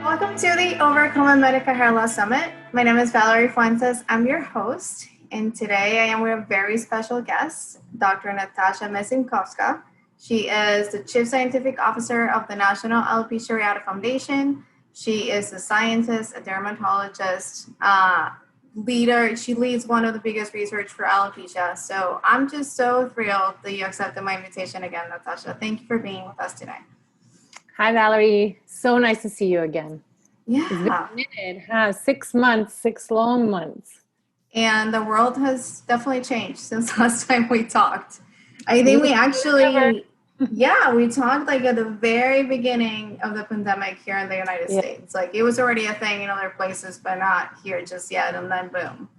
Welcome to the Overcoming Medical Hair Loss Summit. My name is Valerie Fuentes. I'm your host, and today I am with a very special guest, Dr. Natasha Mesinkovska. She is the Chief Scientific Officer of the National Alopecia Areata Foundation. She is a scientist, a dermatologist, leader. She leads one of the biggest research for alopecia. So I'm just so thrilled that you accepted my invitation again, Natasha. Thank you for being with us today. Hi, Valerie. So nice to see you again. Yeah. It's been a minute, huh? 6 months, 6 long months. And the world has definitely changed since last time we talked. I think we actually, we talked like at the very beginning of the pandemic here in the United States. Like it was already a thing in other places, but not here just yet. And then boom,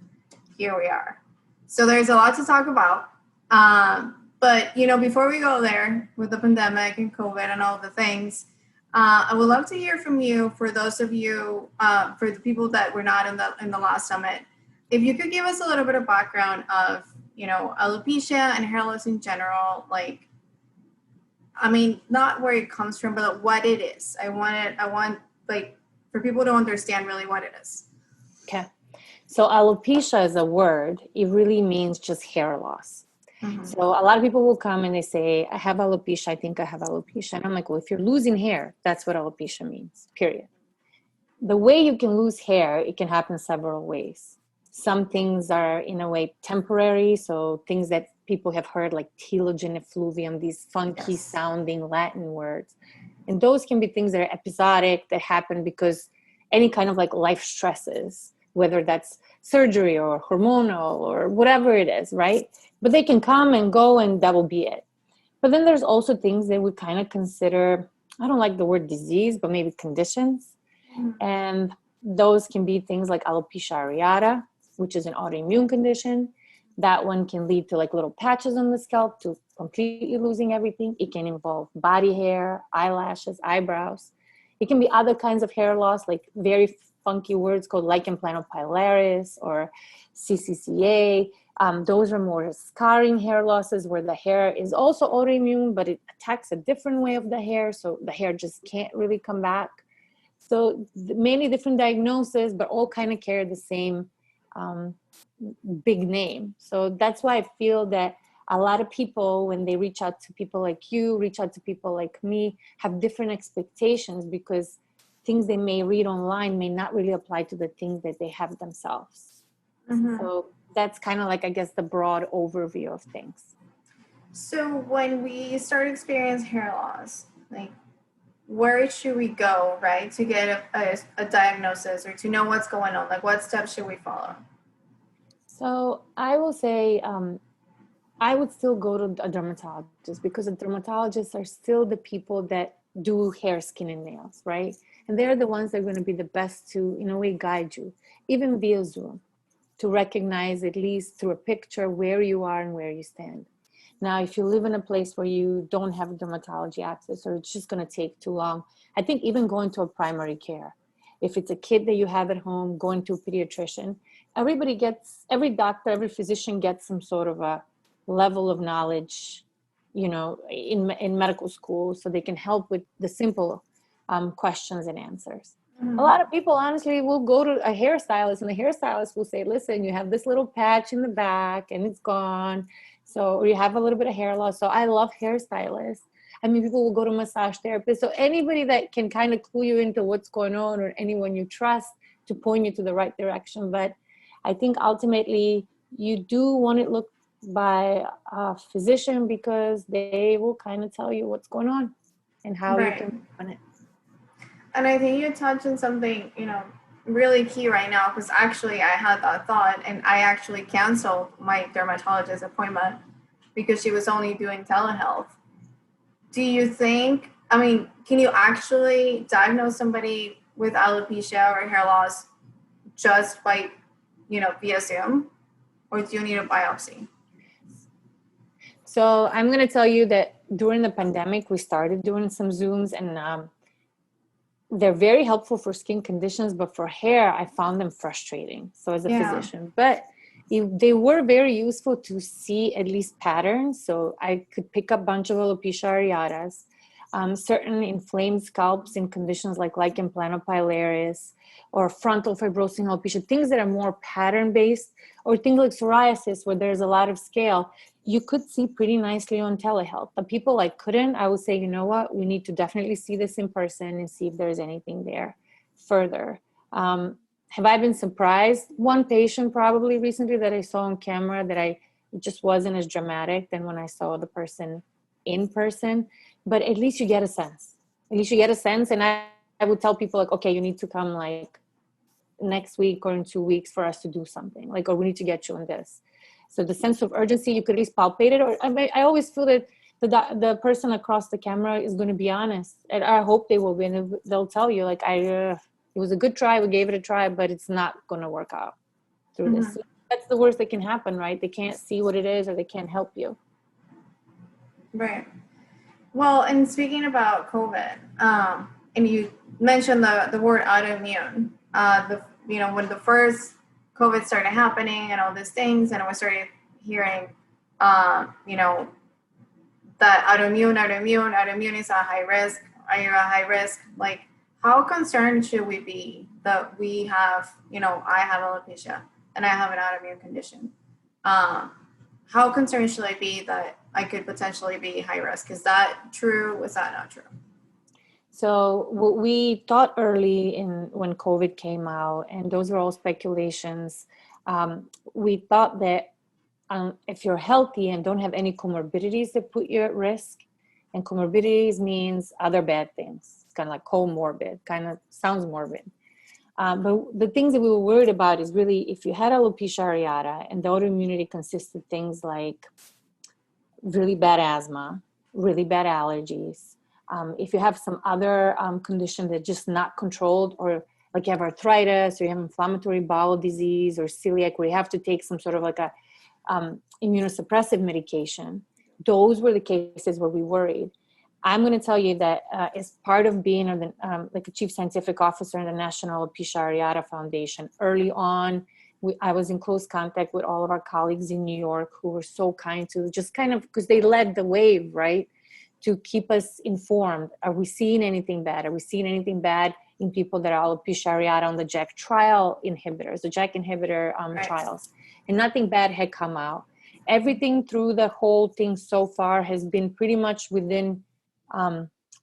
here we are. So there's a lot to talk about. But, before we go there with the pandemic and COVID and all the things, I would love to hear from you for those of you, for the people that were not in the last summit. If you could give us a little bit of background of, alopecia and hair loss in general, not where it comes from, but what it is. I want for people to understand really what it is. Okay. So alopecia is a word. It really means just hair loss. Mm-hmm. So a lot of people will come and they say, I have alopecia. I think I have alopecia. And I'm like, well, if you're losing hair, that's what alopecia means, period. The way you can lose hair, it can happen several ways. Some things are in a way temporary. So things that people have heard like telogen effluvium, these funky sounding Latin words. And those can be things that are episodic, that happen because any kind of like life stresses, whether that's surgery or hormonal or whatever it is, right? But they can come and go and that will be it. But then there's also things that we kind of consider, I don't like the word disease, but maybe conditions. Mm-hmm. And those can be things like alopecia areata, which is an autoimmune condition. That one can lead to like little patches on the scalp to completely losing everything. It can involve body hair, eyelashes, eyebrows. It can be other kinds of hair loss, like very funky words called lichen planopilaris or CCCA. Those are more scarring hair losses where the hair is also autoimmune, but it attacks a different way of the hair. So the hair just can't really come back. So many different diagnoses, but all kind of carry the same big name. So that's why I feel that a lot of people, when they reach out to people like you, reach out to people like me, have different expectations because things they may read online may not really apply to the things that they have themselves. Mm-hmm. So that's kind of like, I guess, the broad overview of things. So when we start experiencing hair loss, like where should we go, right, to get a diagnosis or to know what's going on? Like what steps should we follow? So I will say I would still go to a dermatologist because the dermatologists are still the people that do hair, skin, and nails, right? And they're the ones that are going to be the best to, in a way, guide you, even via Zoom, to recognize at least through a picture where you are and where you stand. Now, if you live in a place where you don't have dermatology access or it's just going to take too long, I think even going to a primary care, if it's a kid that you have at home, going to a pediatrician, every doctor, every physician gets some sort of a level of knowledge, in medical school, so they can help with the simple questions and answers. Mm-hmm. A lot of people, honestly, will go to a hairstylist and the hairstylist will say, listen, you have this little patch in the back and it's gone. So you have a little bit of hair loss. So I love hairstylists. I mean, people will go to massage therapists. So anybody that can kind of clue you into what's going on or anyone you trust to point you to the right direction. But I think ultimately you do want it looked by a physician because they will kind of tell you what's going on and how you can work on it. And I think you touched on something, really key right now, because actually I had that thought and I actually canceled my dermatologist appointment because she was only doing telehealth. Do you think, can you actually diagnose somebody with alopecia or hair loss just by, via Zoom, or do you need a biopsy? So I'm going to tell you that during the pandemic, we started doing some Zooms and they're very helpful for skin conditions, but for hair, I found them frustrating. So as a physician, but they were very useful to see at least patterns. So I could pick up a bunch of alopecia areatas. certain inflamed scalps in conditions like lichen planopilaris or frontal fibrosing alopecia, things that are more pattern-based, or things like psoriasis where there's a lot of scale, you could see pretty nicely on telehealth. The people like couldn't, I would say, you know what, we need to definitely see this in person and see if there's anything there further. Have I been surprised? One patient probably recently that I saw on camera that it just wasn't as dramatic than when I saw the person in person, but at least you get a sense. At least you get a sense. And I would tell people like, okay, you need to come like next week or in 2 weeks for us to do something, like, or we need to get you on this. So the sense of urgency, you could at least palpate it. Or I always feel that the person across the camera is going to be honest, and I hope they will be, and they'll tell you like, it was a good try, we gave it a try, but it's not going to work out through this. So that's the worst that can happen, right? They can't see what it is, or they can't help you. Right. Well, and speaking about COVID, and you mentioned the word autoimmune. When the first COVID started happening and all these things, and I started hearing, that autoimmune is a high risk. Are you a high risk? Like, how concerned should we be that we have, I have alopecia and I have an autoimmune condition? How concerned should I be that I could potentially be high risk? Is that true? Is that not true? So what we thought early when COVID came out, and those were all speculations, we thought that if you're healthy and don't have any comorbidities that put you at risk, and comorbidities means other bad things. It's kind of like comorbid, kind of sounds morbid. But the things that we were worried about is really if you had alopecia areata and the autoimmunity consisted of things like really bad asthma, really bad allergies. If you have some other condition that's just not controlled, or like you have arthritis, or you have inflammatory bowel disease or celiac, where you have to take some sort of like a immunosuppressive medication, those were the cases where we worried. I'm going to tell you that as part of being like a chief scientific officer in the National Alopecia Areata Foundation, early on, I was in close contact with all of our colleagues in New York who were so kind to just kind of, because they led the wave, right, to keep us informed. Are we seeing anything bad? Are we seeing anything bad in people that are alopecia areata on the JAK trial inhibitors, the JAK inhibitor trials? And nothing bad had come out. Everything through the whole thing so far has been pretty much within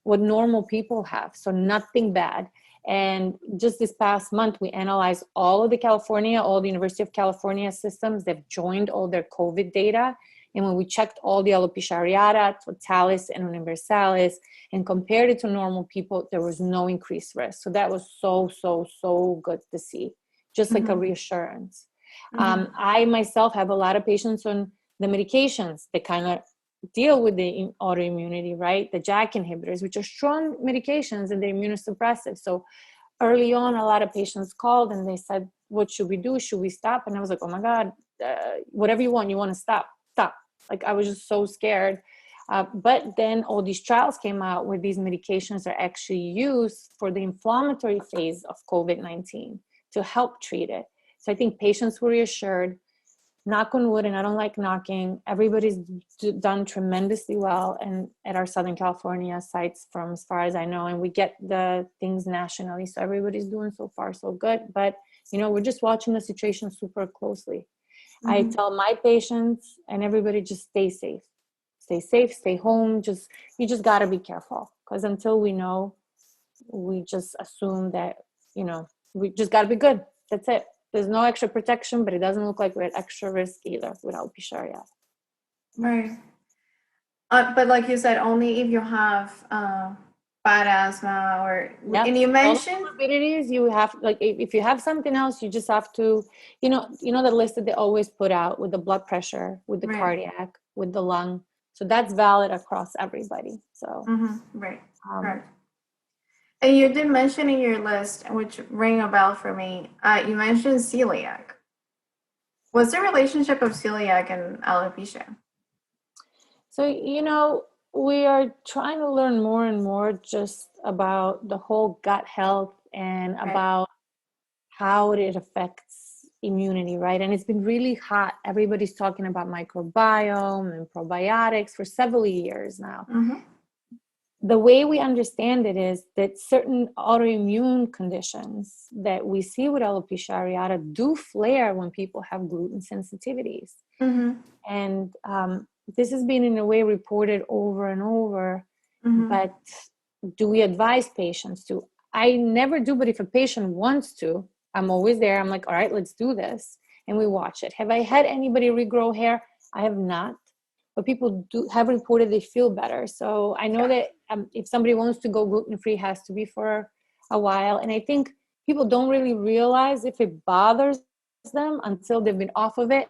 what normal people have. So nothing bad. And just this past month, we analyzed all of all the University of California systems. They've joined all their COVID data. And when we checked all the alopecia areata, totalis, and universalis, and compared it to normal people, there was no increased risk. So that was so good to see, just like a reassurance. I myself have a lot of patients on the medications that kind of deal with the autoimmunity, right? The JAK inhibitors, which are strong medications and they're immunosuppressive. So early on, a lot of patients called and they said, what should we do? Should we stop? And I was like, oh my God, whatever you want to stop. Like, I was just so scared. But then all these trials came out where these medications are actually used for the inflammatory phase of COVID-19 to help treat it. So I think patients were reassured. Knock on wood, and I don't like knocking, everybody's done tremendously well and at our Southern California sites from as far as I know, and we get the things nationally. So everybody's doing so far so good. But, we're just watching the situation super closely. I tell my patients and everybody, just stay safe, stay home. You just got to be careful, because until we know, we just assume that, we just got to be good. That's it. There's no extra protection, but it doesn't look like we're at extra risk either with alopecia areata. Right. But like you said, only if you have bad asthma and you mentioned comorbidities, you have, like, if you have something else, you just have to, the list that they always put out with the blood pressure, with the cardiac, with the lung. So that's valid across everybody. So, right. And you did mention in your list, which rang a bell for me, you mentioned celiac. What's the relationship of celiac and alopecia? So, we are trying to learn more and more just about the whole gut health and about how it affects immunity, right? And it's been really hot. Everybody's talking about microbiome and probiotics for several years now. the way we understand it is that certain autoimmune conditions that we see with alopecia areata do flare when people have gluten sensitivities. Mm-hmm. And this has been in a way reported over and over, but do we advise patients to? I never do, but if a patient wants to, I'm always there. I'm like, all right, let's do this. And we watch it. Have I had anybody regrow hair? I have not. But people do have reported they feel better. So I know that if somebody wants to go gluten-free, it has to be for a while. And I think people don't really realize if it bothers them until they've been off of it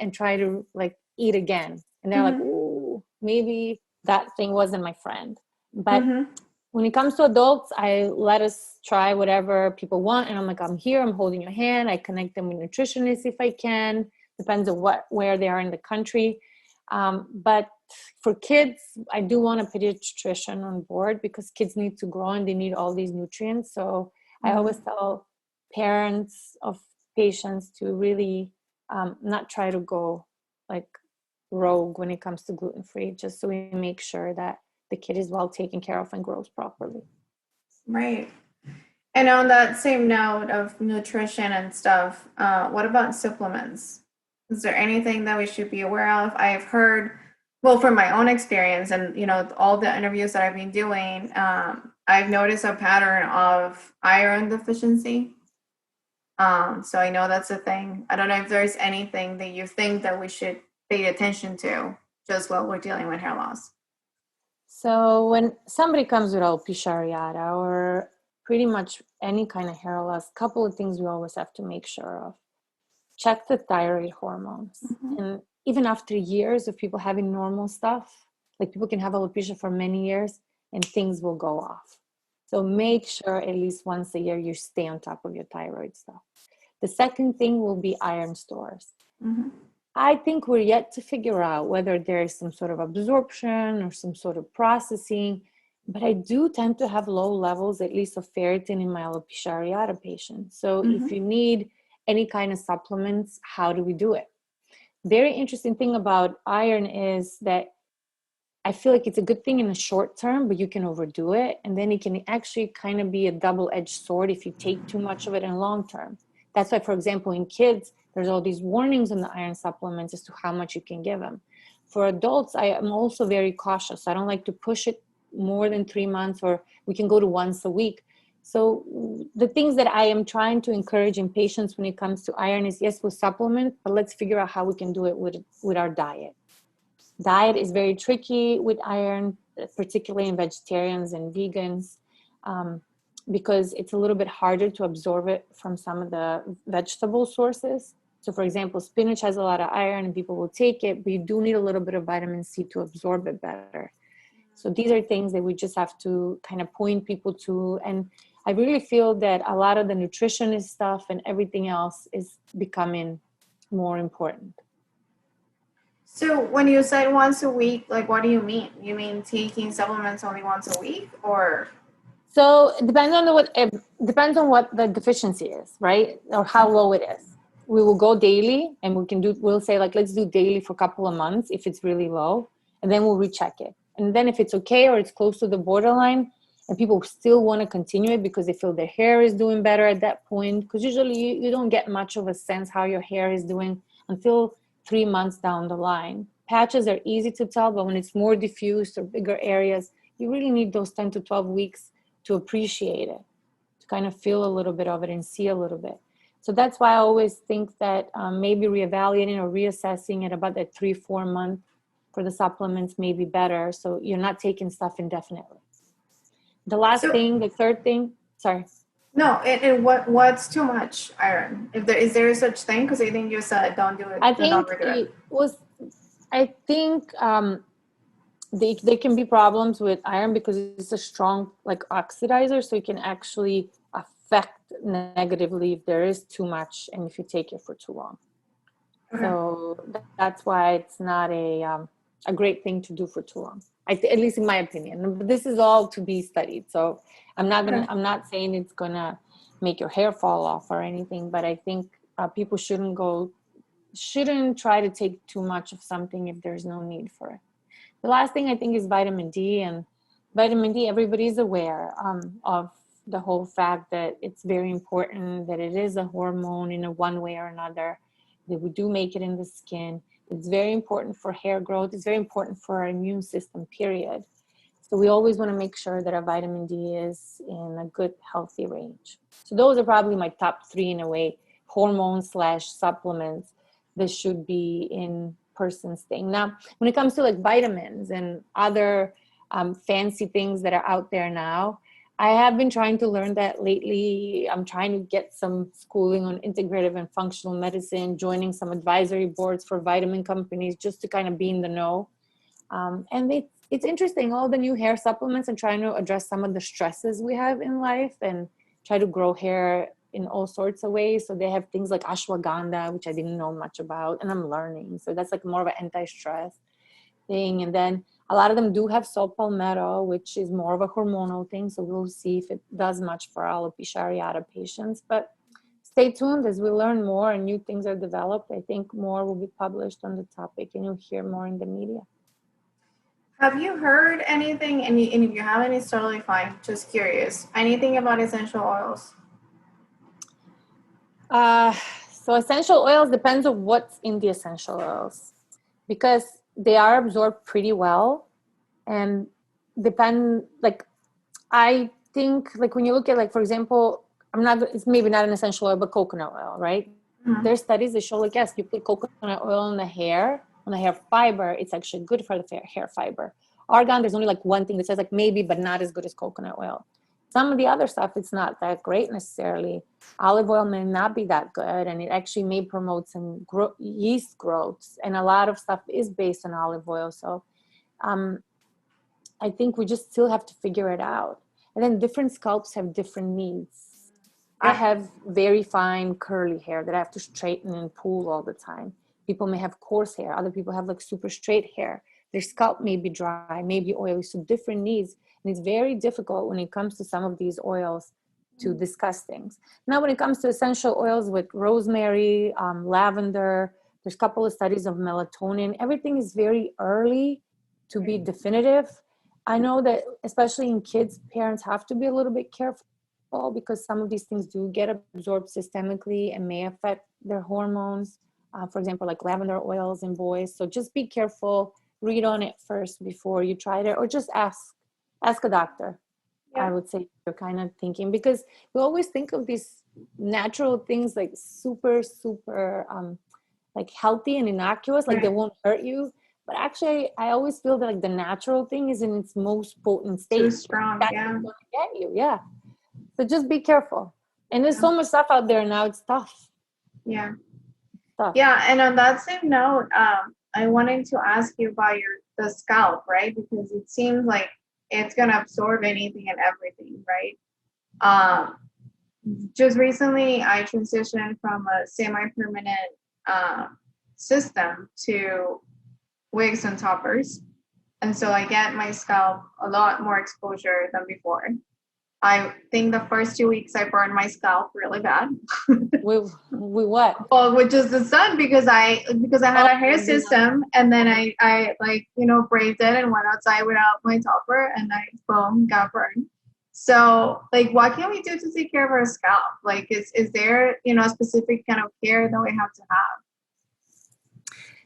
and try to like eat again. And they're like, ooh, maybe that thing wasn't my friend. But when it comes to adults, I let us try whatever people want. And I'm like, I'm here, I'm holding your hand. I connect them with nutritionists if I can. Depends on where they are in the country. But for kids, I do want a pediatrician on board because kids need to grow and they need all these nutrients. So I always tell parents of patients to really not try to go like rogue when it comes to gluten-free, just so we make sure that the kid is well taken care of and grows properly. Right. And on that same note of nutrition and stuff, what about supplements? Is there anything that we should be aware of? I've heard, well, from my own experience and, you know, all the interviews that I've been doing, I've noticed a pattern of iron deficiency. So I know that's a thing. I don't know if there's anything that you think that we should pay attention to just while we're dealing with hair loss. So when somebody comes with alopecia areata or pretty much any kind of hair loss, a couple of things we always have to make sure of. Check the thyroid hormones. And even after years of people having normal stuff, like people can have alopecia for many years and things will go off. So make sure at least once a year you stay on top of your thyroid stuff. The second thing will be iron stores. I think we're yet to figure out whether there is some sort of absorption or some sort of processing, but I do tend to have low levels, at least of ferritin in my alopecia areata patients. So if you need any kind of supplements, how do we do it? Very interesting thing about iron is that I feel like it's a good thing in the short term, but you can overdo it. And then it can actually kind of be a double-edged sword if you take too much of it in long term. That's why, for example, in kids, there's all these warnings on the iron supplements as to how much you can give them. For adults, I am also very cautious. I don't like to push it more than 3 months, or we can go to once a week. So the things that I am trying to encourage in patients when it comes to iron is, yes, we'll supplement, but let's figure out how we can do it with our diet. Diet is very tricky with iron, particularly in vegetarians and vegans, because it's a little bit harder to absorb it from some of the vegetable sources. So for example, spinach has a lot of iron and people will take it, but you do need a little bit of vitamin C to absorb it better. So these are things that we just have to kind of point people to. And I really feel that a lot of the nutritionist stuff and everything else is becoming more important. So when you said once a week, like what do you mean? You mean taking supplements only once a week, or? So it depends on what the deficiency is, right? Or how low it is. We will go daily and we'll say like, let's do daily for a couple of months if it's really low, and then we'll recheck it. And then if it's okay or it's close to the borderline and people still want to continue it because they feel their hair is doing better at that point, because usually you don't get much of a sense how your hair is doing until 3 months down the line. Patches are easy to tell, but when it's more diffused or bigger areas, you really need those 10 to 12 weeks to appreciate it, to kind of feel a little bit of it and see a little bit. So that's why I always think that maybe reevaluating or reassessing at about that 3-4 month for the supplements may be better. So you're not taking stuff indefinitely. The third thing, sorry. No, and what's too much iron? Is there such thing? Because I think you said don't do it. I think there can be problems with iron because it's a strong like oxidizer, so it can actually affect negatively if there is too much and if you take it for too long. Okay. So that's why it's not a great thing to do for too long. At least in my opinion. But this is all to be studied, so I'm not saying it's gonna make your hair fall off or anything. But I think people shouldn't try to take too much of something if there's no need for it. The last thing I think is vitamin D, and Vitamin D, everybody's aware of the whole fact that it's very important, that it is a hormone in a one way or another, that we do make it in the skin. It's very important for hair growth. It's very important for our immune system, period. So we always want to make sure that our vitamin D is in a good, healthy range. So those are probably my top three in a way, hormones / supplements that should be in person's thing. Now, when it comes to like vitamins and other fancy things that are out there now, I have been trying to learn that lately. I'm trying to get some schooling on integrative and functional medicine, joining some advisory boards for vitamin companies just to kind of be in the know. And it's interesting, all the new hair supplements and trying to address some of the stresses we have in life and try to grow hair in all sorts of ways. So they have things like ashwagandha, which I didn't know much about, and I'm learning. So that's like more of an anti-stress thing. And then a lot of them do have saw palmetto, which is more of a hormonal thing. So we'll see if it does much for alopecia areata patients. But stay tuned as we learn more and new things are developed. I think more will be published on the topic and you'll hear more in the media. Have you heard anything, and if you haven't, it's totally fine, just curious, anything about essential oils? So essential oils depends on what's in the essential oils, because they are absorbed pretty well and depend, like, I think, like, when you look at, like, for example, it's maybe not an essential oil, but coconut oil, right? Mm-hmm. There's studies that show, like, yes, you put coconut oil on the hair fiber, it's actually good for the hair fiber. Argan, there's only like one thing that says like maybe, but not as good as coconut oil. Some of the other stuff, it's not that great necessarily. Olive oil may not be that good, and it actually may promote some yeast growths, and a lot of stuff is based on olive oil. So I think we just still have to figure it out. And then different scalps have different needs. I have very fine curly hair that I have to straighten and pull all the time. People may have coarse hair. Other people have like super straight hair. Their scalp may be dry, may be oily, so different needs. And it's very difficult when it comes to some of these oils to discuss things. Now, when it comes to essential oils with rosemary, lavender, there's a couple of studies of melatonin. Everything is very early to be definitive. I know that especially in kids, parents have to be a little bit careful because some of these things do get absorbed systemically and may affect their hormones. For example, like lavender oils in boys. So just be careful, read on it first before you try it, or just ask a doctor. Yeah. I would say you're kind of thinking, because we always think of these natural things like super, like healthy and innocuous, like they won't hurt you. But actually, I always feel that like the natural thing is in its most potent state. Too strong, That's what's going to get you, yeah. So just be careful. And there's so much stuff out there now, it's tough. Yeah. Tough. Yeah, and on that same note, I wanted to ask you about the scalp, right? Because it seems like it's going to absorb anything and everything, right? Just recently, I transitioned from a semi-permanent system to wigs and toppers. And so I get my scalp a lot more exposure than before. I think the first 2 weeks I burned my scalp really bad. With what? Well, with just the sun, because I had a hair system, and then I like, braved it and went outside without my topper, and I boom, got burned. So like, what can we do to take care of our scalp? Like, is there a specific kind of care that we have to have?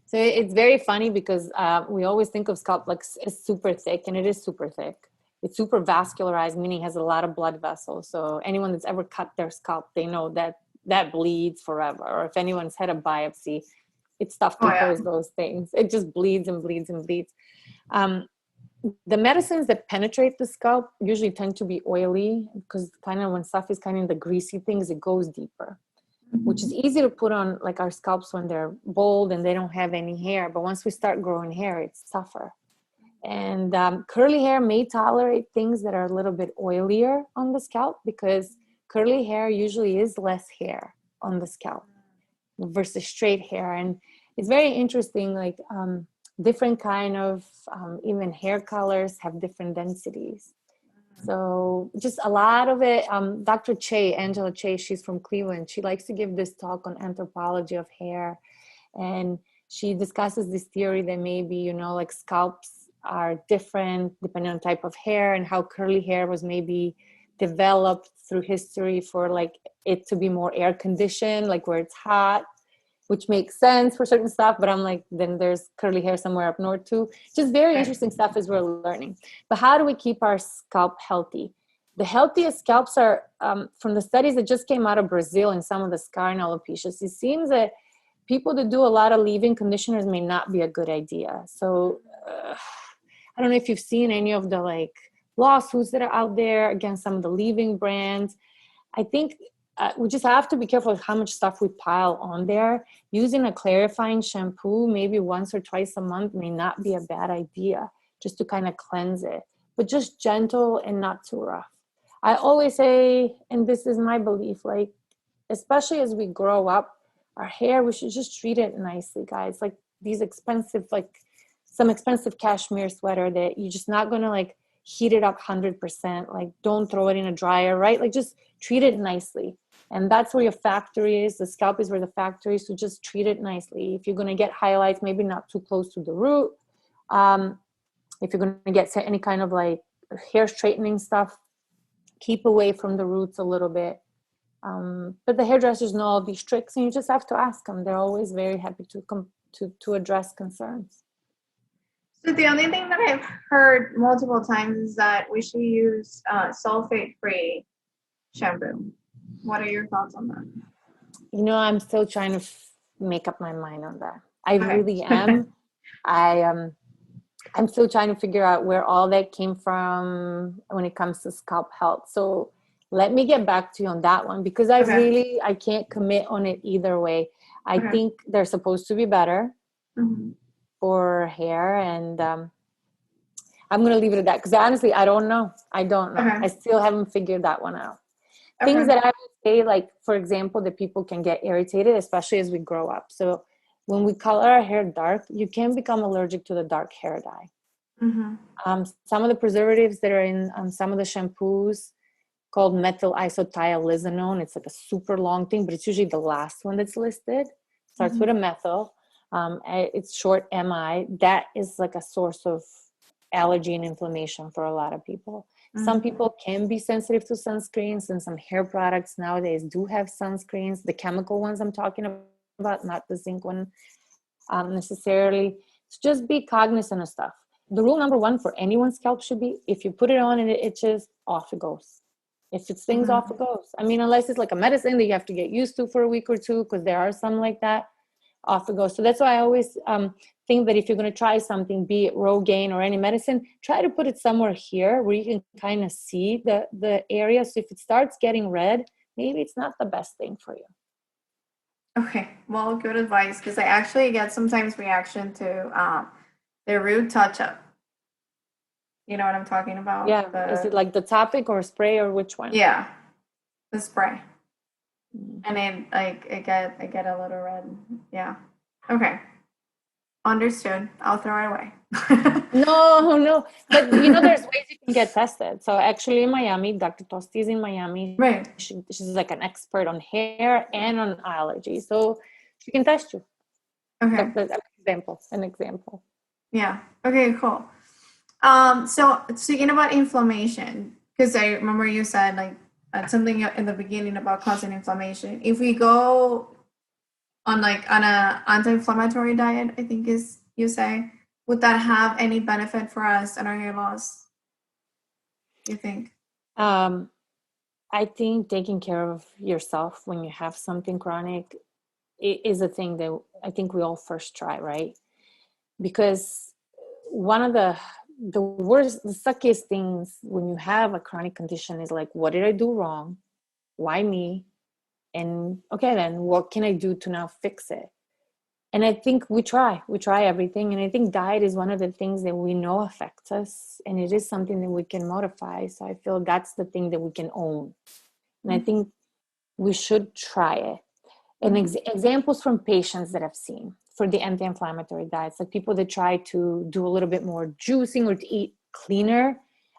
So it's very funny because we always think of scalp like it's super thick, and it is super thick. It's super vascularized, meaning it has a lot of blood vessels. So anyone that's ever cut their scalp, they know that bleeds forever. Or if anyone's had a biopsy, it's tough to close those things. It just bleeds and bleeds and bleeds. The medicines that penetrate the scalp usually tend to be oily, because kind of when stuff is kind of in the greasy things, it goes deeper, which is easy to put on like our scalps when they're bald and they don't have any hair. But once we start growing hair, it's tougher. And curly hair may tolerate things that are a little bit oilier on the scalp, because curly hair usually is less hair on the scalp versus straight hair. And it's very interesting, like different kind of even hair colors have different densities. So just a lot of it. Dr. Angela Che, she's from Cleveland. She likes to give this talk on anthropology of hair. And she discusses this theory that maybe, like scalps are different depending on type of hair and how curly hair was maybe developed through history for like it to be more air conditioned, like where it's hot, which makes sense for certain stuff. But I'm like, then there's curly hair somewhere up north too. Just very interesting stuff as we're learning. But how do we keep our scalp healthy? The healthiest scalps are, from the studies that just came out of Brazil and some of the scar and alopecias, it seems that people that do a lot of leave-in conditioners may not be a good idea. So I don't know if you've seen any of the like lawsuits that are out there against some of the leave-in brands. I think we just have to be careful of how much stuff we pile on there. Using a clarifying shampoo maybe once or twice a month may not be a bad idea, just to kind of cleanse it, but just gentle and not too rough. I always say, and this is my belief, like, especially as we grow up, our hair, we should just treat it nicely, guys. Like these expensive, like some expensive cashmere sweater that you're just not going to like heat it up 100%. Like don't throw it in a dryer, right? Like just treat it nicely. And that's where your factory is. The scalp is where the factory is. So just treat it nicely. If you're going to get highlights, maybe not too close to the root. If you're going to get any kind of like hair straightening stuff, keep away from the roots a little bit. But the hairdressers know all these tricks, and you just have to ask them. They're always very happy to address concerns. So the only thing that I've heard multiple times is that we should use sulfate-free shampoo. What are your thoughts on that? You know, I'm still trying to make up my mind on that. I really am. I'm still trying to figure out where all that came from when it comes to scalp health. So let me get back to you on that one, because I can't commit on it either way. I think they're supposed to be better for hair, and I'm going to leave it at that, because honestly, I don't know. I still haven't figured that one out. Things that I would say, like, for example, that people can get irritated, especially as we grow up. So when we color our hair dark, you can become allergic to the dark hair dye. Some of the preservatives that are in some of the shampoos, called methyl isothialinone. It's like a super long thing, but it's usually the last one that's listed. Starts with a methyl. It's short MI. That is like a source of allergy and inflammation for a lot of people. Some people can be sensitive to sunscreens, and some hair products nowadays do have sunscreens. The chemical ones I'm talking about, not the zinc one necessarily. So just be cognizant of stuff. The rule number one for anyone's scalp should be, if you put it on and it itches, off it goes. If it stings, off it goes. I mean, unless it's like a medicine that you have to get used to for a week or two, because there are some like that, off it goes. So that's why I always think that if you're going to try something, be it Rogaine or any medicine, try to put it somewhere here where you can kind of see the area. So if it starts getting red, maybe it's not the best thing for you. Okay, well, good advice, because I actually get sometimes reaction to the root touch-up. You know what I'm talking about? Yeah. Is it like the topic or spray, or which one? Yeah, the spray. And then I get a little red. Yeah. Okay. Understood. I'll throw it away. No. But you know, there's ways you can get tested. So actually in Miami, Dr. Tosti is in Miami. Right. She's like an expert on hair and on allergy. So she can test you. Okay. That's an example. Yeah. Okay, cool. So speaking about inflammation, because I remember you said like something in the beginning about causing inflammation. If we go on a anti-inflammatory diet, I think is you say, would that have any benefit for us and our hair loss? You think? I think taking care of yourself when you have something chronic is a thing that I think we all first try, right? Because one of the suckiest things when you have a chronic condition is like, what did I do wrong? Why me? And okay, then what can I do to now fix it? And I think we try everything. And I think diet is one of the things that we know affects us, and it is something that we can modify. So I feel that's the thing that we can own. And I think we should try it. And examples from patients that I've seen for the anti-inflammatory diets, like people that try to do a little bit more juicing or to eat cleaner.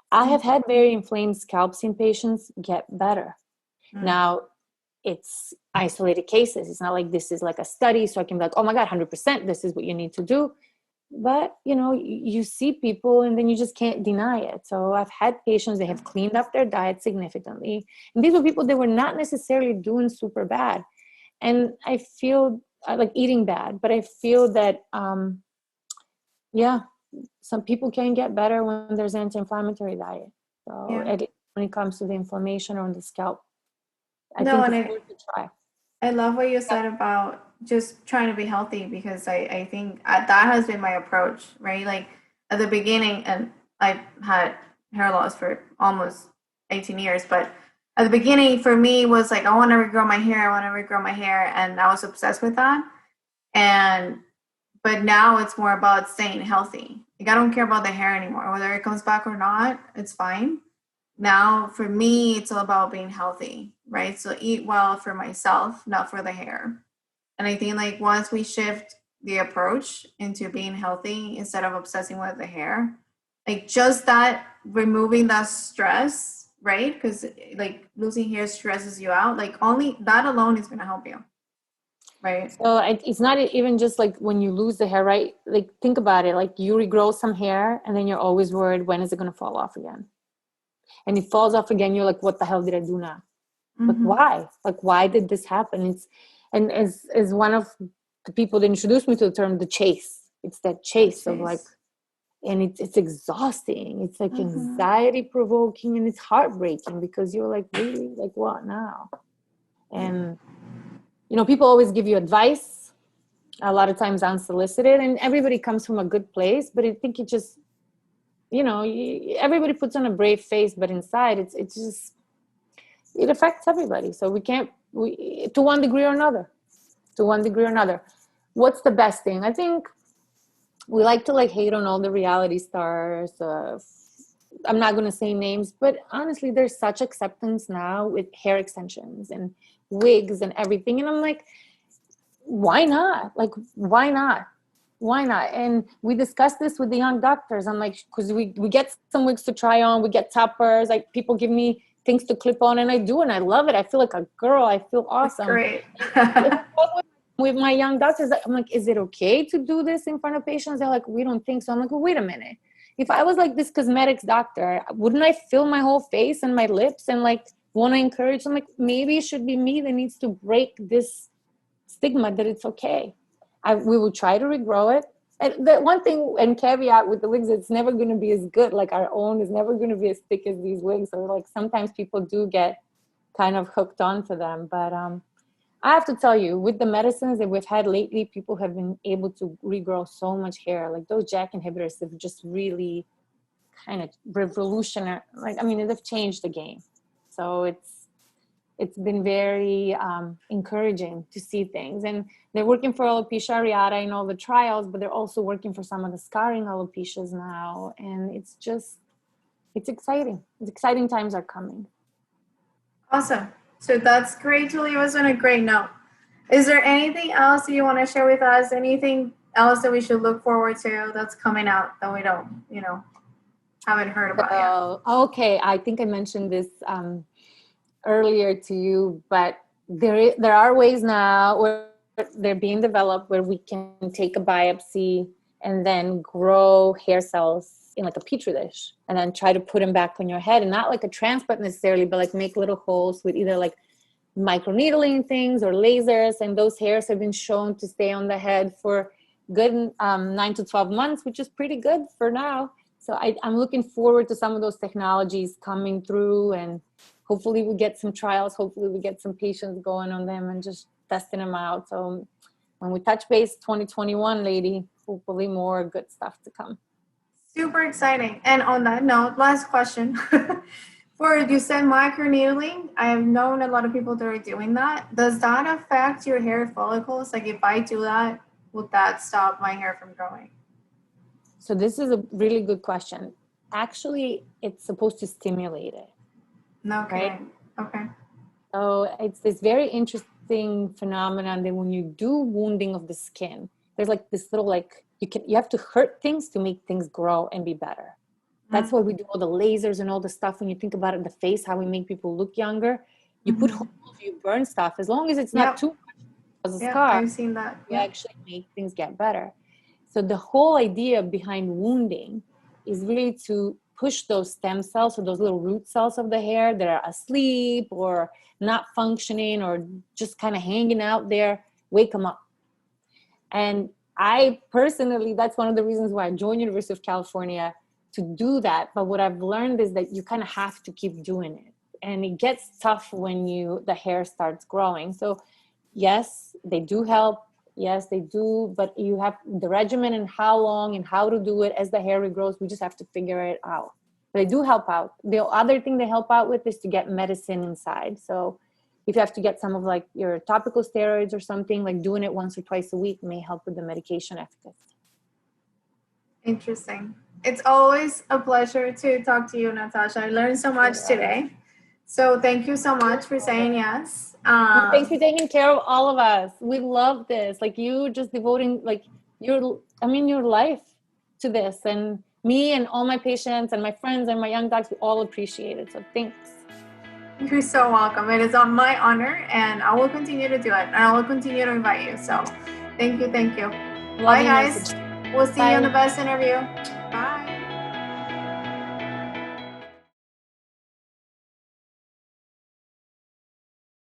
I have had very inflamed scalps in patients get better. Now, it's isolated cases. It's not like this is like a study, so I can be like, oh my God, 100%, this is what you need to do. But, you know, you see people and then you just can't deny it. So I've had patients that have cleaned up their diet significantly. And these were people that were not necessarily doing super bad. And I feel like eating bad, but I feel that, yeah, some people can get better when there's anti-inflammatory diet. So when it comes to the inflammation on the scalp, I think it's worth a try. I love what you said about just trying to be healthy, because I think that has been my approach, right? Like at the beginning, and I've had hair loss for almost 18 years, but at the beginning for me was like, I want to regrow my hair, and I was obsessed with that. But now it's more about staying healthy. Like I don't care about the hair anymore, whether it comes back or not, it's fine. Now for me, it's all about being healthy, right? So eat well for myself, not for the hair. And I think like once we shift the approach into being healthy instead of obsessing with the hair, like just that removing that stress, right? Because like losing hair stresses you out. Like only that alone is going to help you, right? So it's not even just like when you lose the hair, right? Like think about it, like you regrow some hair and then you're always worried, when is it going to fall off again? And it falls off again, you're like, what the hell did I do now? Like why? Like why did this happen? And as one of the people that introduced me to the term, the chase. It's that chase of like, and it's exhausting. It's like anxiety provoking, and it's heartbreaking because you're like, really, like what now? And you know, people always give you advice, a lot of times unsolicited, and everybody comes from a good place, but I think it just, you know, everybody puts on a brave face, but inside it's just, it affects everybody. So to one degree or another. What's the best thing? I think we like to like hate on all the reality stars. I'm not going to say names, but honestly, there's such acceptance now with hair extensions and wigs and everything. And I'm like, why not? Like, why not? And we discussed this with the young doctors. I'm like, because we get some wigs to try on, we get toppers, like people give me things to clip on, and I do, and I love it. I feel like a girl. I feel awesome. Great. With my young doctors, I'm like, is it okay to do this in front of patients? They're like, we don't think so. I'm like, well, wait a minute. If I was like this cosmetics doctor, wouldn't I fill my whole face and my lips and like want to encourage? I'm like, maybe it should be me that needs to break this stigma that it's okay. We will try to regrow it. And the one thing and caveat with the wigs, it's never going to be as good. Like our own is never going to be as thick as these wigs. So like sometimes people do get kind of hooked onto them. But I have to tell you, with the medicines that we've had lately, people have been able to regrow so much hair. Like those JAK inhibitors have just really kind of revolutionary. Like, I mean, they've changed the game. So it's been very encouraging to see things. And they're working for alopecia areata in all the trials, but they're also working for some of the scarring alopecias now. And it's exciting. It's exciting times are coming. Awesome. So that's great to leave us on a great note. Is there anything else you want to share with us? Anything else that we should look forward to that's coming out that we don't, haven't heard about yet? Okay. I think I mentioned this earlier to you, but there are ways now where they're being developed where we can take a biopsy and then grow hair cells in like a petri dish and then try to put them back on your head, and not like a transplant necessarily, but like make little holes with either like microneedling things or lasers. And those hairs have been shown to stay on the head for good 9 to 12 months, which is pretty good for now. So I'm looking forward to some of those technologies coming through, and hopefully we get some trials. Hopefully we get some patients going on them and just testing them out. So when we touch base 2021, lady, hopefully more good stuff to come. Super exciting. And on that note, last question. You said microneedling. I have known a lot of people that are doing that. Does that affect your hair follicles? Like if I do that, would that stop my hair from growing? So this is a really good question. Actually, it's supposed to stimulate it. No kidding. Right? Okay. So it's this very interesting phenomenon that when you do wounding of the skin, there's like this little you have to hurt things to make things grow and be better. That's why we do all the lasers and all the stuff. When you think about it, the face, how we make people look younger, you put holes, you burn stuff. As long as it's not too much as a scar, I've seen that. you actually make things get better. So the whole idea behind wounding is really to push those stem cells, so those little root cells of the hair that are asleep or not functioning or just kind of hanging out there, wake them up. And I personally, that's one of the reasons why I joined University of California, to do that. But what I've learned is that you kind of have to keep doing it. And it gets tough when the hair starts growing. So yes, they do help. Yes, they do. But you have the regimen and how long and how to do it as the hair regrows. We just have to figure it out. But they do help out. The other thing they help out with is to get medicine inside. So if you have to get some of like your topical steroids or something, like doing it once or twice a week may help with the medication efficacy. Interesting. It's always a pleasure to talk to you, Natasha. I learned so much today. So thank you so much for saying yes. Thanks for taking care of all of us. We love this. Like you just devoting like your life to this, and me and all my patients and my friends and my young docs, we all appreciate it. So thanks. You're so welcome. It is on my honor, and I will continue to do it. And I will continue to invite you. So thank you. Thank you. Bye, guys. We'll see you in the best interview.